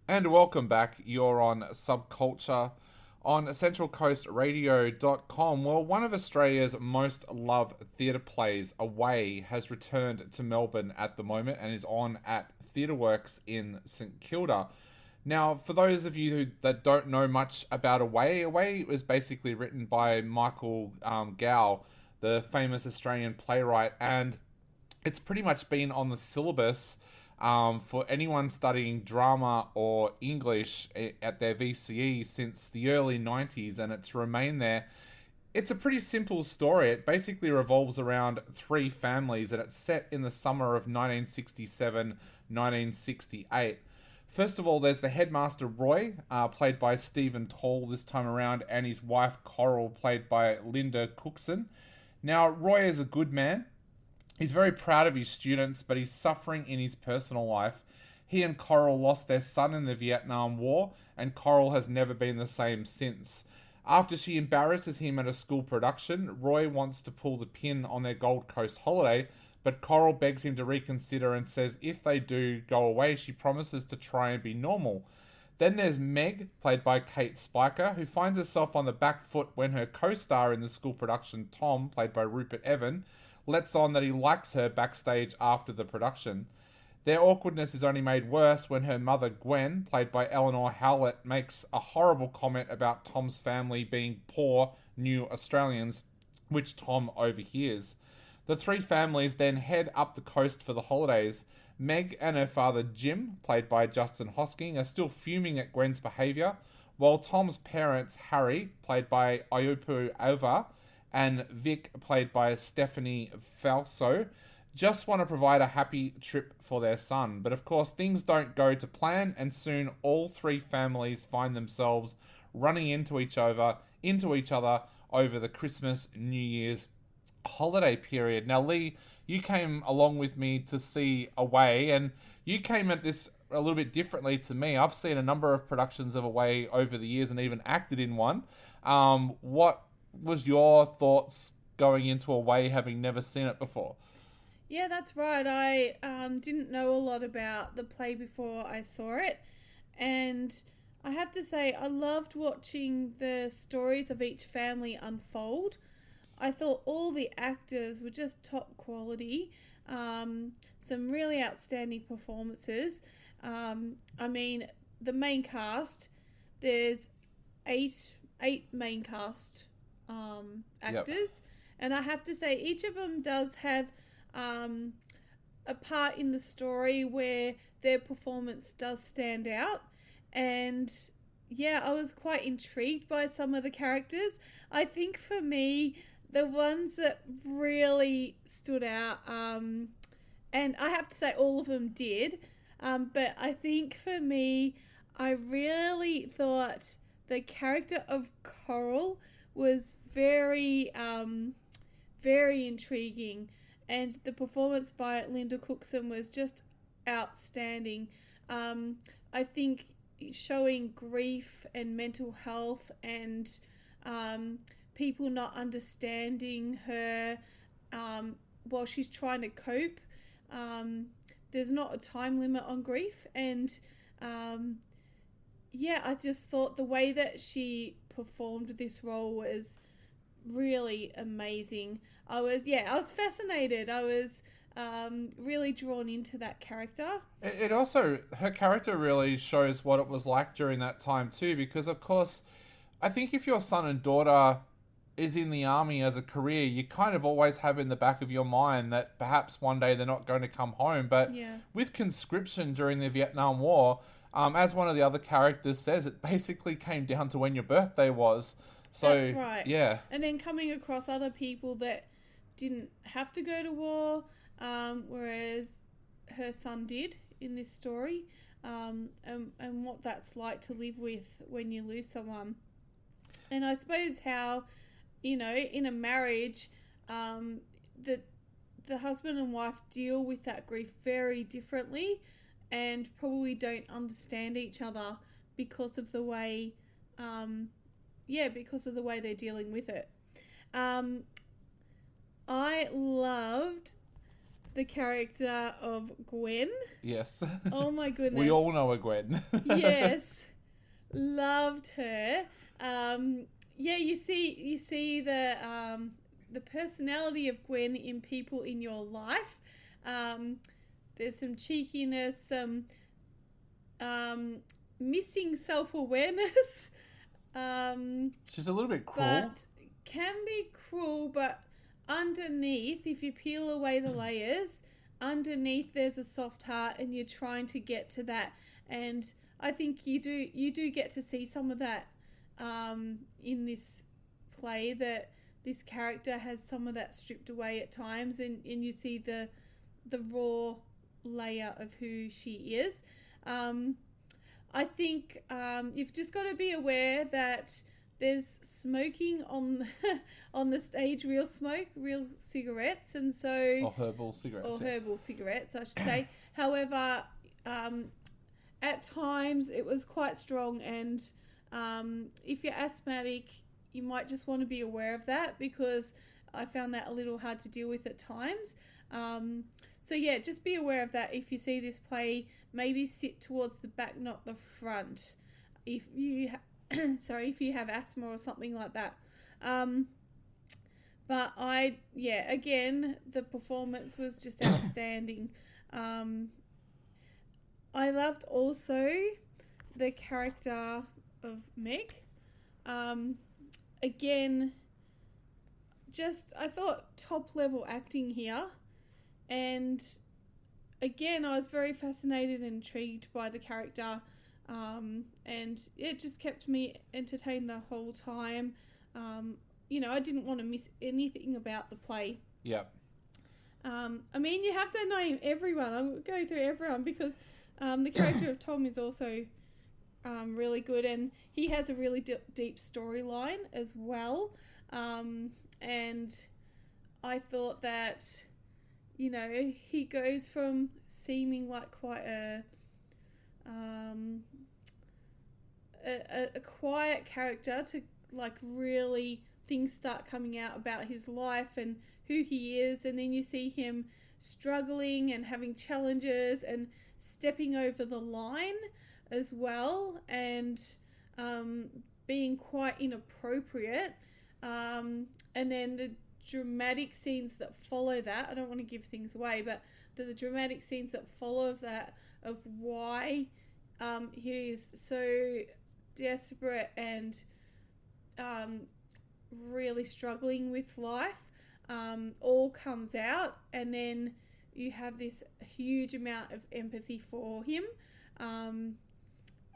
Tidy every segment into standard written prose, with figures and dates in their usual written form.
And welcome back. You're on Subculture on centralcoastradio.com. Well, one of Australia's most loved theatre plays, Away, has returned to Melbourne at the moment and is on at TheatreWorks in St Kilda. Now, for those of you that don't know much about Away was basically written by Michael Gow, the famous Australian playwright, and it's pretty much been on the syllabus for anyone studying drama or English at their VCE since the early 90s, and it's remained there. It's a pretty simple story. It basically revolves around three families, and it's set in the summer of 1967, 1968. First of all, there's the headmaster Roy, played by Stephen Tall this time around, and his wife Coral, played by Linda Cookson. Now, Roy is a good man. He's very proud of his students, but he's suffering in his personal life. He and Coral lost their son in the Vietnam War, and Coral has never been the same since. After she embarrasses him at a school production, Roy wants to pull the pin on their Gold Coast holiday, but Coral begs him to reconsider and says if they do go away, she promises to try and be normal. Then there's Meg, played by Kate Spiker, who finds herself on the back foot when her co-star in the school production, Tom, played by Rupert Evan, lets on that he likes her backstage after the production. Their awkwardness is only made worse when her mother, Gwen, played by Eleanor Howlett, makes a horrible comment about Tom's family being poor new Australians, which Tom overhears. The three families then head up the coast for the holidays. Meg and her father, Jim, played by Justin Hosking, are still fuming at Gwen's behaviour, while Tom's parents, Harry, played by Ayupu Ova, and Vic, played by Stephanie Falso, just want to provide a happy trip for their son. But of course, things don't go to plan, and soon all three families find themselves running into each other over the Christmas, New Year's holiday period. Now, Lee, you came along with me to see Away, and you came at this a little bit differently to me. I've seen a number of productions of Away over the years and even acted in one. What was your thoughts going into Away, having never seen it before? Yeah, that's right. I didn't know a lot about the play before I saw it. And I have to say, I loved watching the stories of each family unfold. I thought all the actors were just top quality. Some really outstanding performances. I mean, the main cast, there's eight main cast actors. Yep. And I have to say, each of them does have a part in the story where their performance does stand out. And yeah, I was quite intrigued by some of the characters. I think for me, the ones that really stood out, and I have to say all of them did, but I think for me, I really thought the character of Coral was very intriguing, and the performance by Linda Cookson was just outstanding. I think showing grief and mental health and people not understanding her while she's trying to cope. There's not a time limit on grief, and I just thought the way that she performed this role was really amazing. I was fascinated. I was really drawn into that character. It also, her character really shows what it was like during that time too, because of course, I think if your son and daughter is in the army as a career, you kind of always have in the back of your mind that perhaps one day they're not going to come home. But with conscription during the Vietnam War, as one of the other characters says, it basically came down to when your birthday was. So, that's right. Yeah. And then coming across other people that didn't have to go to war, whereas her son did in this story, and what that's like to live with when you lose someone. And I suppose how, in a marriage, the husband and wife deal with that grief very differently and probably don't understand each other because of the way they're dealing with it. I loved the character of Gwen. Yes. Oh my goodness. We all know a Gwen. Yes. Loved her. Yeah, you see the personality of Gwen in people in your life. There's some cheekiness, some missing self-awareness. She's a little bit cruel. But can be cruel, but underneath, if you peel away the layers, underneath there's a soft heart, and you're trying to get to that. And I think you do get to see some of that in this play, that this character has some of that stripped away at times, and you see the raw layer of who she is. I think you've just got to be aware that there's smoking on the stage, real smoke, real cigarettes, and so or herbal cigarettes. Herbal cigarettes, I should say. However, at times it was quite strong, and if you're asthmatic, you might just want to be aware of that, because I found that a little hard to deal with at times. So yeah, just be aware of that. If you see this play, maybe sit towards the back, not the front, if you if you have asthma or something like that. But again, the performance was just outstanding. I loved also the character of Meg. Again, just I thought top level acting here, and again I was very fascinated and intrigued by the character, and it just kept me entertained the whole time. I didn't want to miss anything about the play. Yep. I mean, you have to name everyone. I'll go through everyone, because the character of Tom is also really good, and he has a really deep storyline as well. And I thought that, he goes from seeming like quite a quiet character to like really things start coming out about his life and who he is, and then you see him struggling and having challenges and stepping over the line as well, and being quite inappropriate, and then the dramatic scenes that follow that. I don't want to give things away, but the dramatic scenes that follow that, of why he is so desperate and really struggling with life, all comes out, and then you have this huge amount of empathy for him,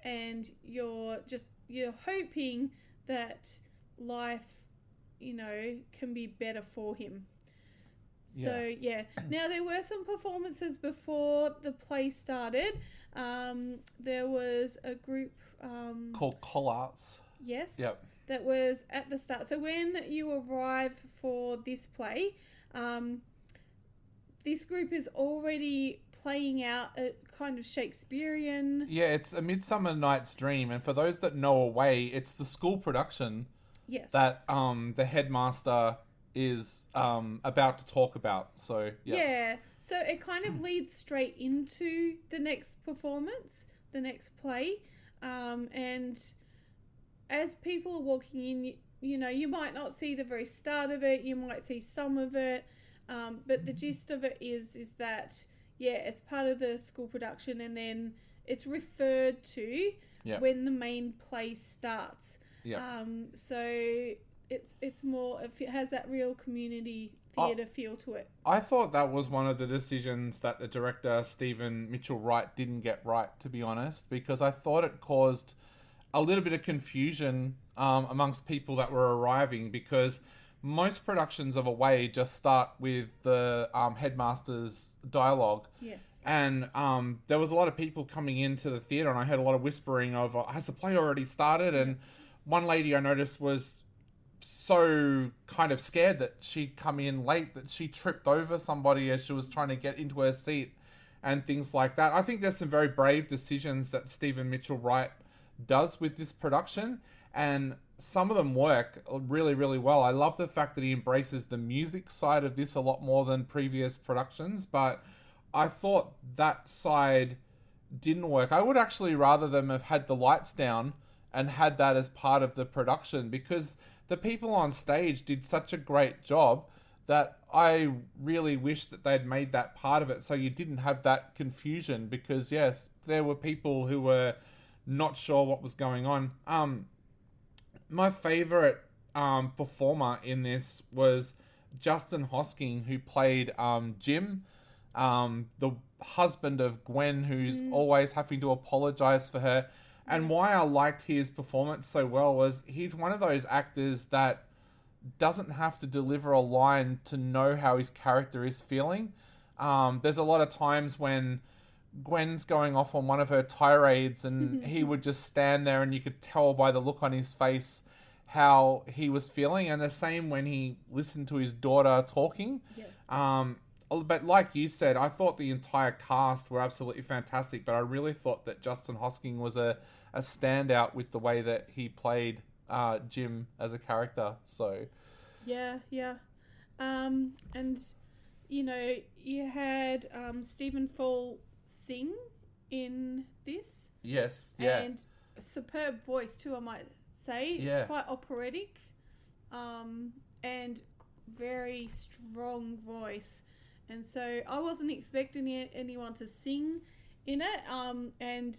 and you're hoping that life, can be better for him. So yeah. Now there were some performances before the play started. There was a group called Collarts. Yes. Yep. That was at the start. So when you arrive for this play, this group is already playing out a kind of Shakespearean. Yeah, it's A Midsummer Night's Dream, and for those that know Away, it's the school production. Yes. That the headmaster is about to talk about. So yeah. So it kind of leads straight into the next performance, the next play, and as people are walking in, you might not see the very start of it. You might see some of it, but the gist of it is that it's part of the school production, and then it's referred to when the main play starts. Yeah. So it's more, it has that real community theatre feel to it. I thought that was one of the decisions that the director Stephen Mitchell Wright didn't get right, to be honest, because I thought it caused a little bit of confusion amongst people that were arriving, because most productions of Away just start with the headmaster's dialogue. Yes. And there was a lot of people coming into the theatre, and I heard a lot of whispering of, has the play already started? And one lady I noticed was so kind of scared that she'd come in late that she tripped over somebody as she was trying to get into her seat and things like that. I think there's some very brave decisions that Stephen Mitchell Wright does with this production, and some of them work really, really well. I love the fact that he embraces the music side of this a lot more than previous productions, but I thought that side didn't work. I would actually rather them have had the lights down and had that as part of the production, because the people on stage did such a great job that I really wish that they'd made that part of it, so you didn't have that confusion, because yes, there were people who were not sure what was going on. My favorite performer in this was Justin Hosking, who played Jim, the husband of Gwen, who's always having to apologize for her. And why I liked his performance so well was he's one of those actors that doesn't have to deliver a line to know how his character is feeling. There's a lot of times when Gwen's going off on one of her tirades and he would just stand there and you could tell by the look on his face how he was feeling. And the same when he listened to his daughter talking. Yeah. But like you said, I thought the entire cast were absolutely fantastic, but I really thought that Justin Hosking was a standout with the way that he played Jim as a character. So yeah. And you know, you had Stephen Fall sing in this. Yes, yeah. And a superb voice too, I might say. Yeah. Quite operatic. And very strong voice. And so I wasn't expecting anyone to sing in it. And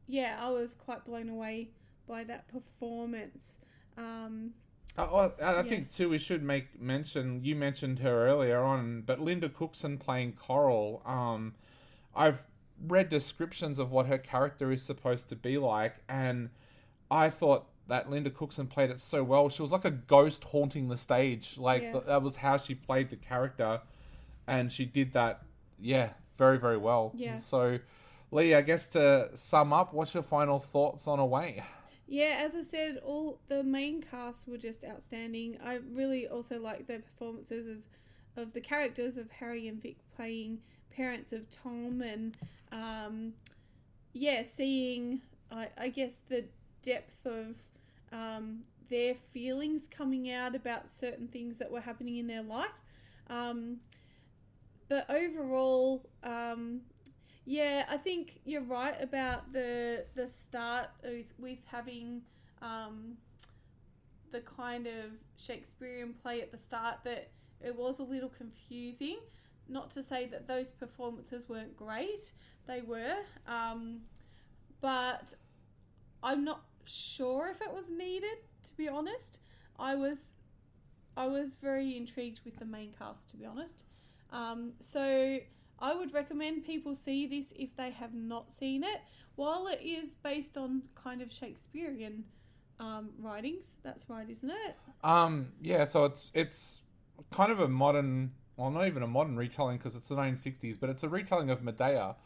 yeah, I was quite blown away by that performance. I think too, we should make mention, you mentioned her earlier on, but Linda Cookson playing Coral, I've read descriptions of what her character is supposed to be like, and I thought that Linda Cookson played it so well. She was like a ghost haunting the stage. That was how she played the character, and she did that, very, very well. Yeah. So, Lee, I guess to sum up, what's your final thoughts on Away? Yeah, as I said, all the main cast were just outstanding. I really also liked the performances of the characters of Harry and Vic playing parents of Tom, and seeing I guess the depth of their feelings coming out about certain things that were happening in their life. But overall, I think you're right about the start with having the kind of Shakespearean play at the start, that it was a little confusing. Not to say that those performances weren't great, they were, but I'm not sure if it was needed, to be honest. I was very intrigued with the main cast, to be honest. So I would recommend people see this if they have not seen it. While it is based on kind of Shakespearean writings, that's right, isn't it? So it's kind of a modern, well, not even a modern retelling because it's the 1960s, but it's a retelling of Medea,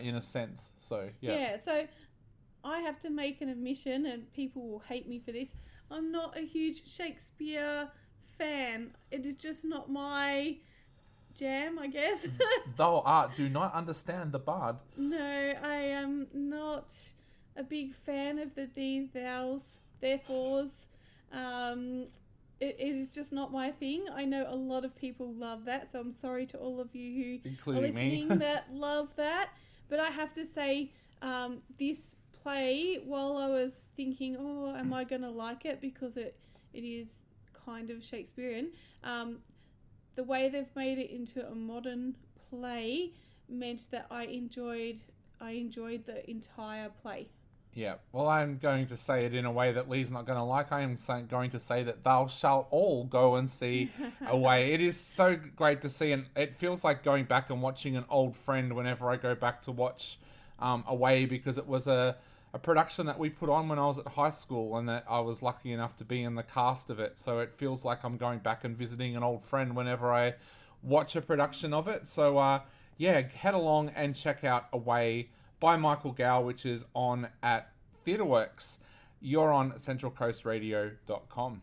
in a sense. So Yeah, so I have to make an admission, and people will hate me for this. I'm not a huge Shakespeare fan. It is just not my jam, I guess. Thou art do not understand the bard. No, I am not a big fan of the thee, thous, therefores. It is just not my thing. I know a lot of people love that, so I'm sorry to all of you who including are listening me. that love that. But I have to say, this play, while I was thinking, am I going to like it because it is kind of Shakespearean, the way they've made it into a modern play meant that I enjoyed the entire play. Yeah, well, I'm going to say it in a way that Lee's not going to like. I am going to say that thou shalt all go and see Away. It is so great to see, and it feels like going back and watching an old friend whenever I go back to watch Away, because it was a production that we put on when I was at high school, and that I was lucky enough to be in the cast of it. So it feels like I'm going back and visiting an old friend whenever I watch a production of it. So head along and check out Away by Michael Gow, which is on at TheatreWorks. You're on centralcoastradio.com.